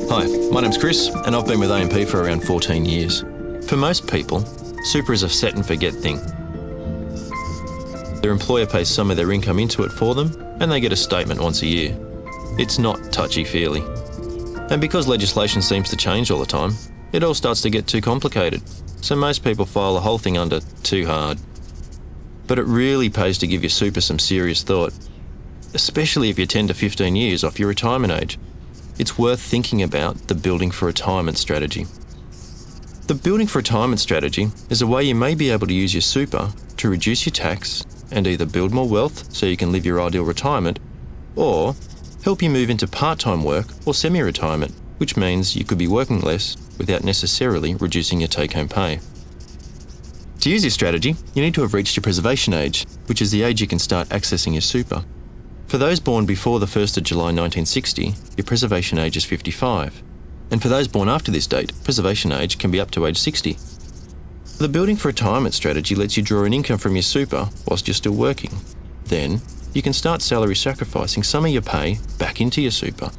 Hi, my name's Chris and I've been with AMP for around 14 years. For most people, super is a set and forget thing. Their employer pays some of their income into it for them and they get a statement once a year. It's not touchy-feely. And because legislation seems to change all the time, it all starts to get too complicated. So most people file the whole thing under too hard. But it really pays to give your super some serious thought, especially if you're 10 to 15 years off your retirement age. It's worth thinking about the Building for Retirement strategy. The Building for Retirement strategy is a way you may be able to use your super to reduce your tax and either build more wealth so you can live your ideal retirement, or help you move into part-time work or semi-retirement, which means you could be working less without necessarily reducing your take-home pay. To use this strategy, you need to have reached your preservation age, which is the age you can start accessing your super. For those born before the 1st of July 1960, your preservation age is 55. And for those born after this date, preservation age can be up to age 60. The Building for Retirement strategy lets you draw an income from your super whilst you're still working. Then, you can start salary sacrificing some of your pay back into your super.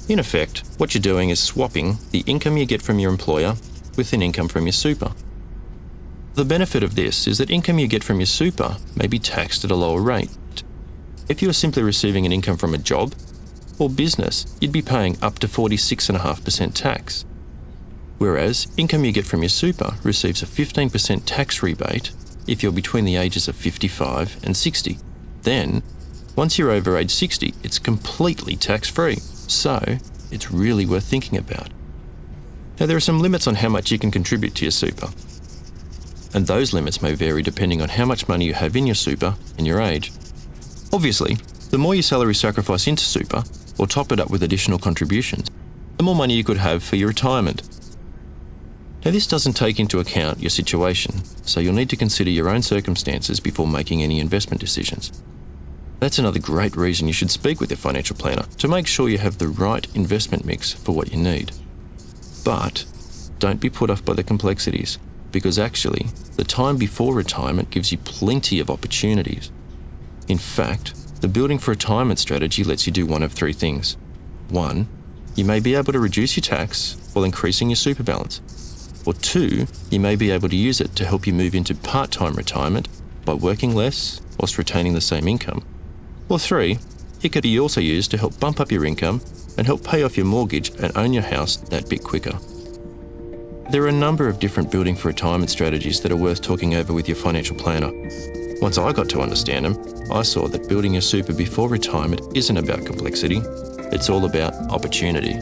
In effect, what you're doing is swapping the income you get from your employer with an income from your super. The benefit of this is that income you get from your super may be taxed at a lower rate. If you are simply receiving an income from a job or business, you'd be paying up to 46.5% tax. Whereas income you get from your super receives a 15% tax rebate if you're between the ages of 55 and 60. Then, once you're over age 60, it's completely tax-free. So, it's really worth thinking about. Now, there are some limits on how much you can contribute to your super. And those limits may vary depending on how much money you have in your super and your age. Obviously, the more you salary sacrifice into super, or top it up with additional contributions, the more money you could have for your retirement. Now, this doesn't take into account your situation, so you'll need to consider your own circumstances before making any investment decisions. That's another great reason you should speak with your financial planner to make sure you have the right investment mix for what you need. But don't be put off by the complexities, because actually, the time before retirement gives you plenty of opportunities. In fact, the Building for Retirement strategy lets you do one of three things. 1, you may be able to reduce your tax while increasing your super balance. Or 2, you may be able to use it to help you move into part-time retirement by working less whilst retaining the same income. Or 3, it could be also used to help bump up your income and help pay off your mortgage and own your house that bit quicker. There are a number of different Building for Retirement strategies that are worth talking over with your financial planner. Once I got to understand them, I saw that building your super before retirement isn't about complexity, it's all about opportunity.